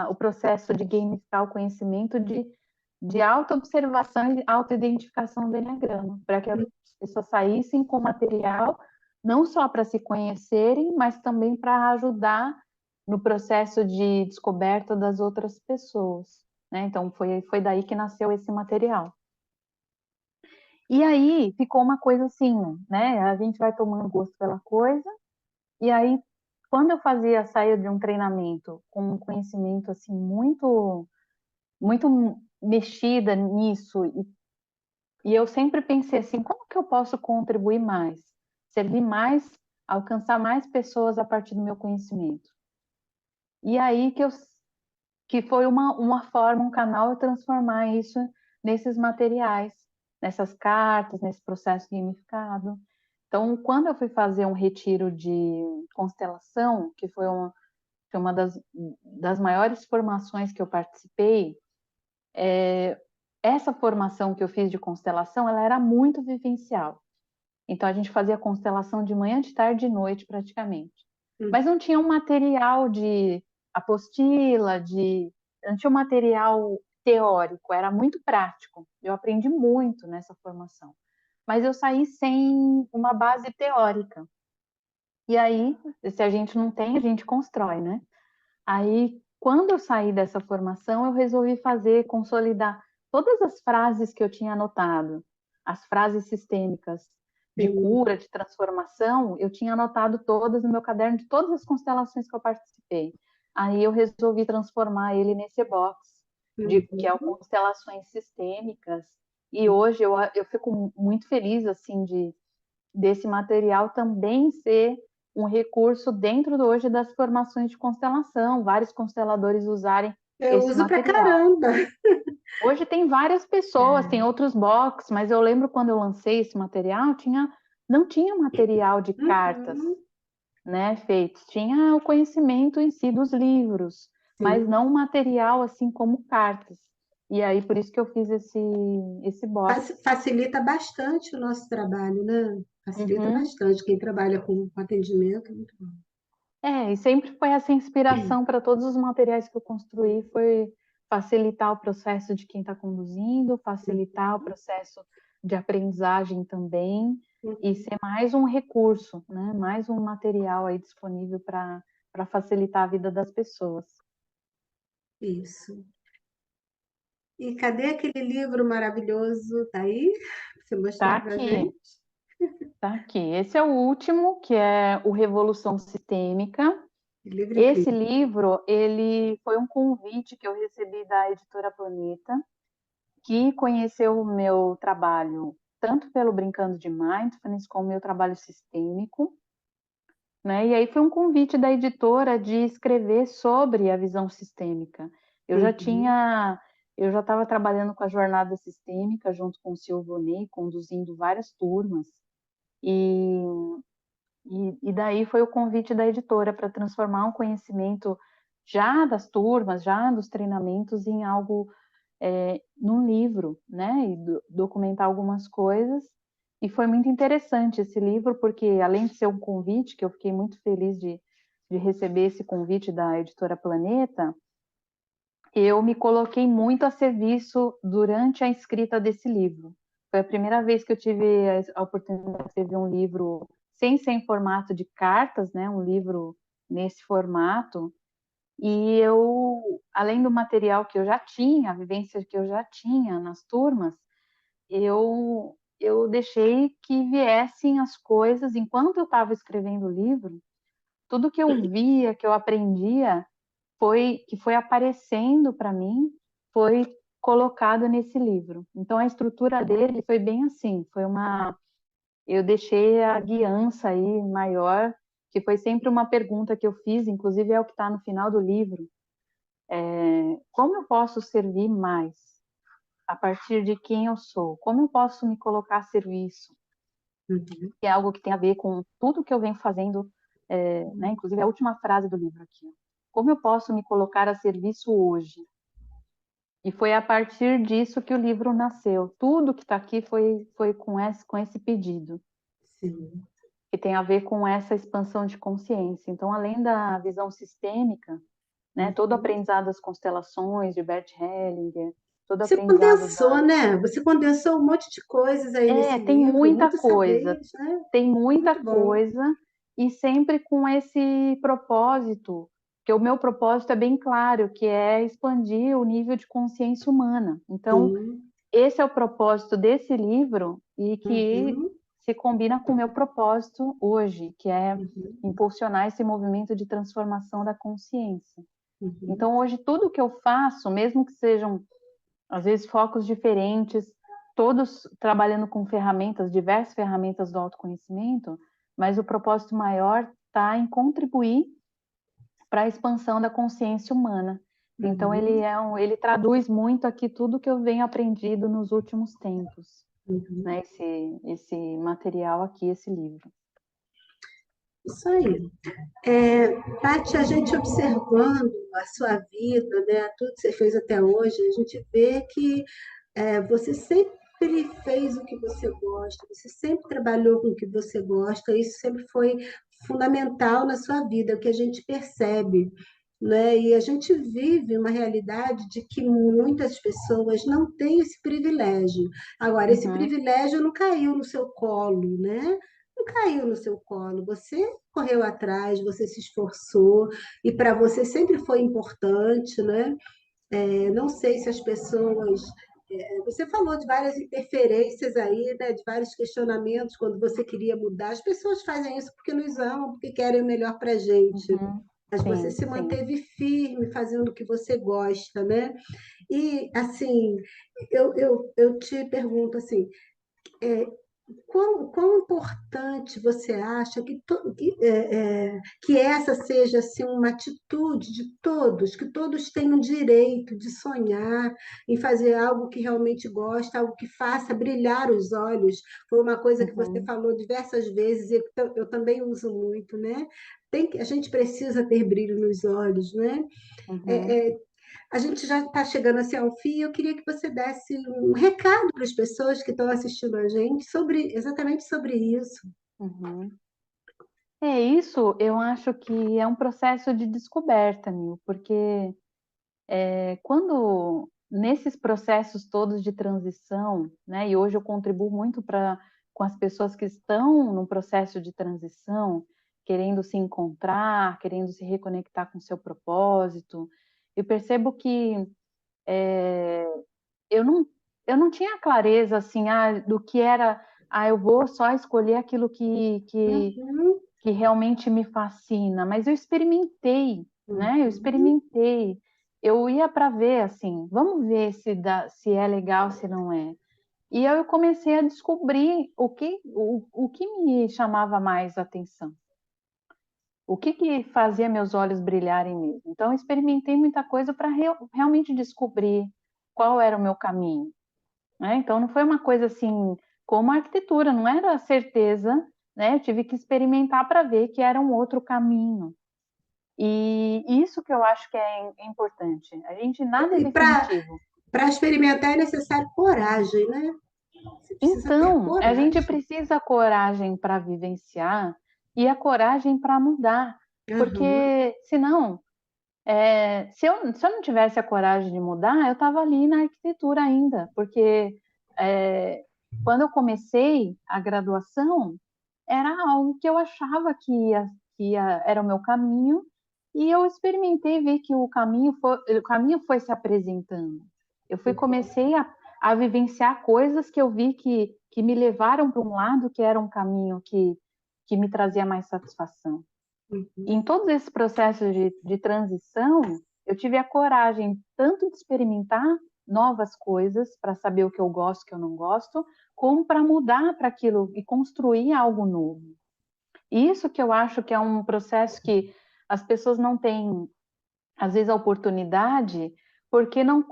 o processo de gamificar o conhecimento de auto-observação e auto-identificação do Enneagrama, para que as pessoas saíssem com material, não só para se conhecerem, mas também para ajudar no processo de descoberta das outras pessoas. Né? Então, foi daí que nasceu esse material. E aí ficou uma coisa assim, né? A gente vai tomando gosto pela coisa, e aí, quando eu saía de um treinamento com um conhecimento assim muito mexida nisso, e eu sempre pensei assim, como que eu posso contribuir mais, servir mais, alcançar mais pessoas a partir do meu conhecimento? E aí que foi uma forma, um canal, eu transformar isso nesses materiais, nessas cartas, nesse processo gamificado. Então, quando eu fui fazer um retiro de constelação, que foi uma das maiores formações que eu participei, essa formação que eu fiz de constelação, ela era muito vivencial. Então, a gente fazia constelação de manhã, de tarde e de noite, praticamente. Uhum. Mas não tinha um material de apostila, não tinha um material teórico, era muito prático. Eu aprendi muito nessa formação. Mas eu saí sem uma base teórica. E aí, se a gente não tem, a gente constrói, né? Aí, quando eu saí dessa formação, eu resolvi consolidar todas as frases que eu tinha anotado, as frases sistêmicas de Sim. cura, de transformação, eu tinha anotado todas no meu caderno de todas as constelações que eu participei. Aí eu resolvi transformar ele nesse box, que é o Uhum. Constelações Sistêmicas. E hoje eu fico muito feliz assim desse material também ser um recurso dentro hoje das formações de constelação, vários consteladores usarem Eu esse uso pra material. caramba. Hoje tem várias pessoas, tem outros box, mas eu lembro quando eu lancei esse material, não tinha material de cartas, Uhum. né, feitos. Tinha o conhecimento em si dos livros, mas Sim. não material assim como cartas. E aí, por isso que eu fiz esse box. Facilita bastante o nosso trabalho, né? Facilita Uhum. bastante. Quem trabalha com atendimento é muito bom. E sempre foi essa inspiração para todos os materiais que eu construí, foi facilitar o processo de quem está conduzindo, facilitar o processo de aprendizagem também, e Uhum. ser mais um recurso, né? Mais um material aí disponível para facilitar a vida das pessoas. Isso. E cadê aquele livro maravilhoso? Tá aí? Pra você Tá mostrar pra aqui, gente? tá aqui. Esse é o último, que é o Revolução Sistêmica. Que livro Esse incrível. livro, ele foi um convite que eu recebi da editora Planeta, que conheceu o meu trabalho tanto pelo Brincando de Mindfulness como o meu trabalho sistêmico, né? E aí foi um convite da editora de escrever sobre a visão sistêmica. Eu já Uhum. tinha, eu já estava trabalhando com a jornada sistêmica junto com o Silvio Ney, conduzindo várias turmas, e, e daí foi o convite da editora para transformar um conhecimento já das turmas, já dos treinamentos, em algo num livro, né? E documentar algumas coisas. E foi muito interessante esse livro, porque além de ser um convite, que eu fiquei muito feliz de receber esse convite da Editora Planeta, eu me coloquei muito a serviço durante a escrita desse livro. Foi a primeira vez que eu tive a oportunidade de escrever um livro sem ser em formato de cartas, né? Um livro nesse formato. E eu, além do material que eu já tinha, a vivência que eu já tinha nas turmas, eu deixei que viessem as coisas, enquanto eu estava escrevendo o livro, tudo que eu via, que eu aprendia, que foi aparecendo para mim, foi colocado nesse livro. Então a estrutura dele foi bem assim, eu deixei a guiança aí maior, que foi sempre uma pergunta que eu fiz, inclusive é o que está no final do livro. Como eu posso servir mais? A partir de quem eu sou? Como eu posso me colocar a serviço? Uhum. Que é algo que tem a ver com tudo que eu venho fazendo, né? Inclusive a última frase do livro aqui. Como eu posso me colocar a serviço hoje? E foi a partir disso que o livro nasceu. Tudo que está aqui foi com esse pedido, Sim. que tem a ver com essa expansão de consciência. Então, além da visão sistêmica, né, todo o Uhum. aprendizado das constelações de Bert Hellinger, todo o Você aprendizado condensou, né? Você condensou um monte de coisas aí nesse tem livro, muito saberes, né? tem muita Muito bom. coisa, e sempre com esse propósito, que o meu propósito é bem claro, que é expandir o nível de consciência humana. Então, Sim. esse é o propósito desse livro e que Uhum. se combina com o meu propósito hoje, que é Uhum. impulsionar esse movimento de transformação da consciência. Uhum. Então, hoje, tudo que eu faço, mesmo que sejam às vezes focos diferentes, todos trabalhando com ferramentas, diversas ferramentas do autoconhecimento, mas o propósito maior está em contribuir para a expansão da consciência humana. Então Uhum. ele traduz muito aqui tudo que eu venho aprendido nos últimos tempos, Uhum. né? Esse material aqui, esse livro. Isso aí. Paty, a gente observando a sua vida, né, tudo que você fez até hoje, a gente vê que você sempre fez o que você gosta, você sempre trabalhou com o que você gosta, isso sempre foi fundamental na sua vida, é o que a gente percebe, né? E a gente vive uma realidade de que muitas pessoas não têm esse privilégio. Agora, esse Uhum, privilégio não caiu no seu colo, né? Não caiu no seu colo. Você correu atrás, você se esforçou, e para você sempre foi importante, né? Não sei se as pessoas. Você falou de várias interferências aí, né, de vários questionamentos quando você queria mudar. As pessoas fazem isso porque nos amam, porque querem o melhor para a gente. uhum. Mas você Sim, se sim. manteve firme, fazendo o que você gosta, né? E, assim, eu te pergunto, assim, quão importante você acha que essa seja assim, uma atitude de todos, que todos tenham direito de sonhar em fazer algo que realmente gosta, algo que faça brilhar os olhos? Foi uma coisa que você Uhum, falou diversas vezes e eu também uso muito, né? A gente precisa ter brilho nos olhos, né? uhum, É, é, a gente já está chegando assim ao fim. Eu queria que você desse um recado para as pessoas que estão assistindo a gente exatamente sobre isso. uhum. Isso eu acho que é um processo de descoberta, Nil, porque quando nesses processos todos de transição, né, e hoje eu contribuo muito com as pessoas que estão no processo de transição, querendo se encontrar, querendo se reconectar com o seu propósito, eu percebo que eu não, eu não tinha clareza assim, do que era, eu vou só escolher aquilo Uhum, que realmente me fascina, mas eu experimentei, né? Eu uhum, experimentei. Eu ia para ver assim, vamos ver se é legal, se não é. E eu comecei a descobrir o que me chamava mais atenção, o que fazia meus olhos brilharem mesmo. Então, eu experimentei muita coisa para realmente descobrir qual era o meu caminho, né? Então, não foi uma coisa assim, como a arquitetura, não era certeza, né? Eu tive que experimentar para ver que era um outro caminho. E isso que eu acho que é importante. A gente nada é E para definitivo. Para experimentar é necessário coragem, né? Você precisa ter Então, a gente coragem. precisa coragem para vivenciar e a coragem para mudar, Aham, porque senão, se eu não tivesse a coragem de mudar, eu estava ali na arquitetura ainda, porque é, quando eu comecei a graduação, era algo que eu achava era o meu caminho, e eu experimentei ver que o caminho foi se apresentando. Eu comecei a vivenciar coisas que eu vi que me levaram para um lado que era um caminho que me trazia mais satisfação. E uhum, em todos esses processos de transição, eu tive a coragem tanto de experimentar novas coisas para saber o que eu gosto, o que eu não gosto, como para mudar para aquilo e construir algo novo. Isso que eu acho que é um processo que as pessoas não têm, às vezes, a oportunidade, porque não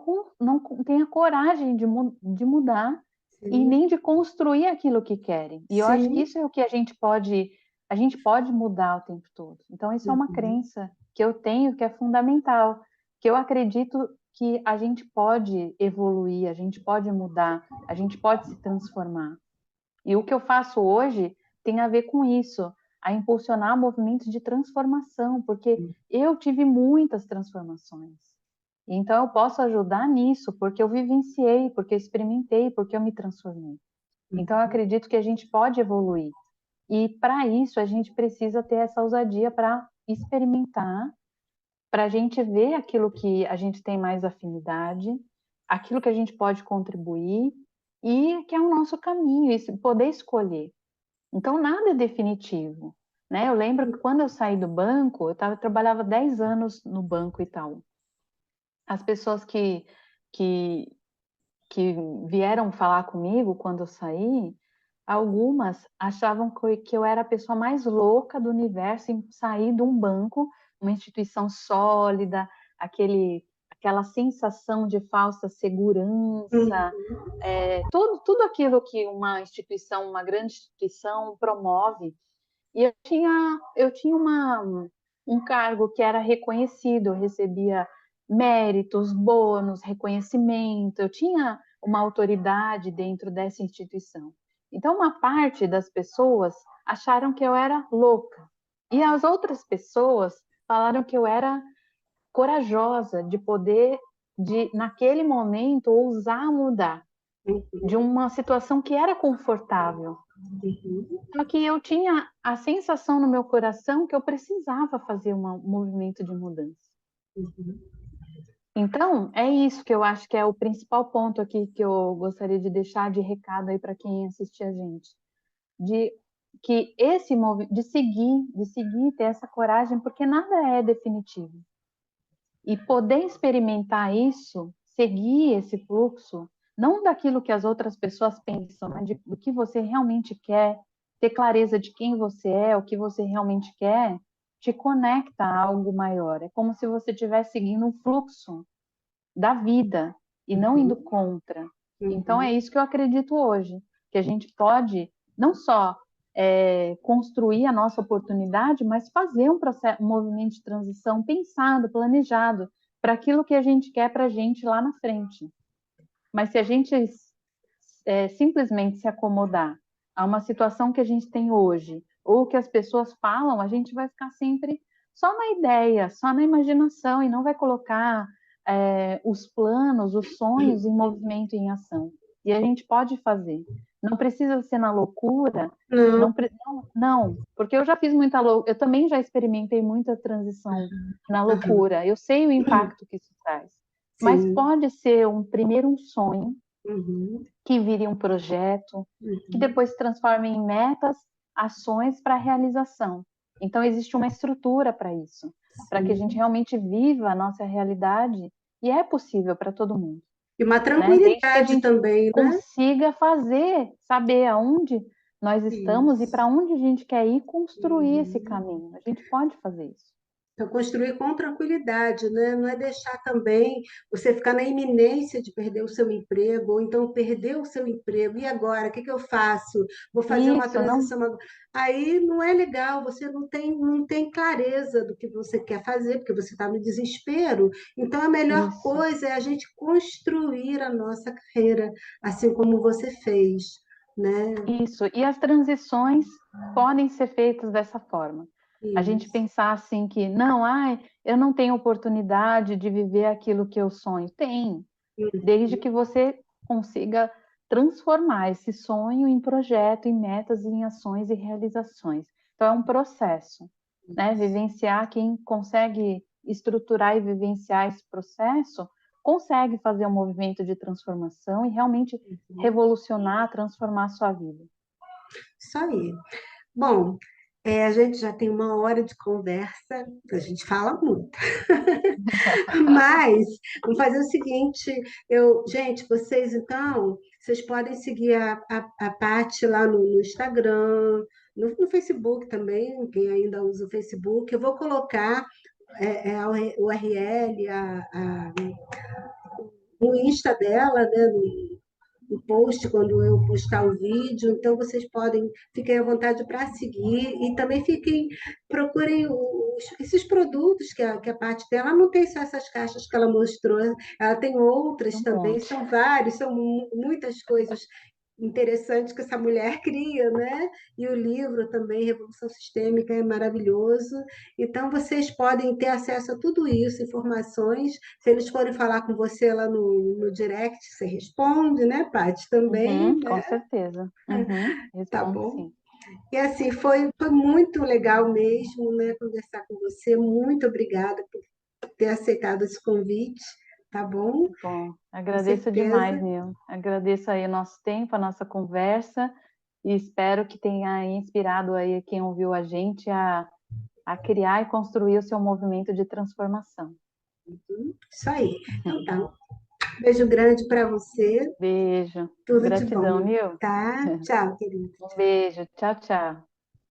têm a coragem de mudar e sim, nem de construir aquilo que querem. E eu acho que sim, isso é o que a gente pode mudar o tempo todo. Então, isso é uma uhum, crença que eu tenho que é fundamental, que eu acredito que a gente pode evoluir, a gente pode mudar, a gente pode se transformar. E o que eu faço hoje tem a ver com isso, a impulsionar movimentos de transformação, porque eu tive muitas transformações. Então eu posso ajudar nisso, porque eu vivenciei, porque eu experimentei, porque eu me transformei. Então eu uhum, acredito que a gente pode evoluir. E para isso a gente precisa ter essa ousadia para experimentar, para a gente ver aquilo que a gente tem mais afinidade, aquilo que a gente pode contribuir e que é o nosso caminho, e poder escolher. Então, nada é definitivo, né? Eu lembro que quando eu saí do banco, trabalhava 10 anos no Banco Itaú. As pessoas que, que vieram falar comigo quando eu saí, algumas achavam que eu era a pessoa mais louca do universo em sair de um banco, uma instituição sólida, aquela sensação de falsa segurança, uhum, tudo aquilo que uma grande instituição promove. E eu tinha um cargo que era reconhecido, eu recebia méritos, bônus, reconhecimento, eu tinha uma autoridade dentro dessa instituição. Então, uma parte das pessoas acharam que eu era louca, e as outras pessoas falaram que eu era corajosa de poder, naquele momento, ousar mudar de uhum, uma situação que era confortável. uhum, Só que eu tinha a sensação no meu coração que eu precisava fazer um movimento de mudança. uhum. Então, é isso que eu acho que é o principal ponto aqui que eu gostaria de deixar de recado aí para quem assistir a gente. De que esse movimento, de seguir, ter essa coragem, porque nada é definitivo. E poder experimentar isso, seguir esse fluxo, não daquilo que as outras pessoas pensam, mas do que você realmente quer, ter clareza de quem você é, o que você realmente quer, te conecta a algo maior. É como se você estivesse seguindo um fluxo da vida e não indo Uhum, contra. Então é uhum, isso que eu acredito hoje, que a gente pode não só construir a nossa oportunidade, mas fazer um movimento de transição pensado, planejado, para aquilo que a gente quer para a gente lá na frente. Mas se a gente simplesmente se acomodar a uma situação que a gente tem hoje, ou que as pessoas falam, a gente vai ficar sempre só na ideia, só na imaginação, e não vai colocar os planos, os sonhos em movimento e em ação. E a gente pode fazer. Não precisa ser na loucura, não, não, porque eu já fiz muita loucura, eu também já experimentei muita transição na aham, loucura, eu sei o impacto que isso traz. Mas sim, pode ser primeiro um sonho, uhum, que vire um projeto, que uhum, depois se transforme em metas, ações para realização. Então, existe uma estrutura para isso, para que a gente sim. realmente viva a nossa realidade, e é possível para todo mundo, E uma né? Desde que a tranquilidade gente também, né? consiga fazer, saber aonde nós estamos e Isso. para onde a gente quer ir, construir esse Uhum. caminho. A gente pode fazer isso. Então, construir com tranquilidade, né? Não é deixar também você ficar na iminência de perder o seu emprego, ou então perder o seu emprego. E agora, o que que eu faço? Vou fazer uma Isso, não, transição. Aí não é legal, você não tem clareza do que você quer fazer, porque você está no desespero. Então, a melhor isso, coisa é a gente construir a nossa carreira, assim como você fez, né? isso. E as transições podem ser feitas dessa forma. A gente Isso. pensar assim que, não, ai, eu não tenho oportunidade de viver aquilo que eu sonho. Tem, desde que você consiga transformar esse sonho em projeto, em metas, em ações e realizações. Então, é um processo, né? Vivenciar, quem consegue estruturar e vivenciar esse processo, consegue fazer um movimento de transformação e realmente revolucionar, transformar a sua vida. Isso aí. Bom, a gente já tem 1 hora de conversa, a gente fala muito. Mas vamos fazer o seguinte, gente, vocês então, vocês podem seguir a Paty lá no Instagram, no Facebook também, quem ainda usa o Facebook. Eu vou colocar a URL, o Insta dela, né, no post, quando eu postar o vídeo, então vocês fiquem à vontade para seguir e também procurem esses produtos que a Paty tem. Ela não tem só essas caixas que ela mostrou, ela tem outras Um também, monte. são vários, são muitas coisas interessantes que essa mulher cria, né? E o livro também, Revolução Sistêmica, é maravilhoso. Então, vocês podem ter acesso a tudo isso, informações. Se eles forem falar com você lá no direct, você responde, né, Paty? Também, Uhum, com né? certeza. Uhum, Tá respondo bom? sim. E assim, foi muito legal mesmo, né, conversar com você. Muito obrigada por ter aceitado esse convite, tá bom? Bom, Com agradeço demais, certeza. Nil. Agradeço aí o nosso tempo, a nossa conversa e espero que tenha inspirado aí quem ouviu a gente a criar e construir o seu movimento de transformação. Isso aí. Então tá. Beijo grande para você. Beijo, Tudo de gratidão, bom, Nil. tá? Tchau, querida. Um beijo, tchau, tchau.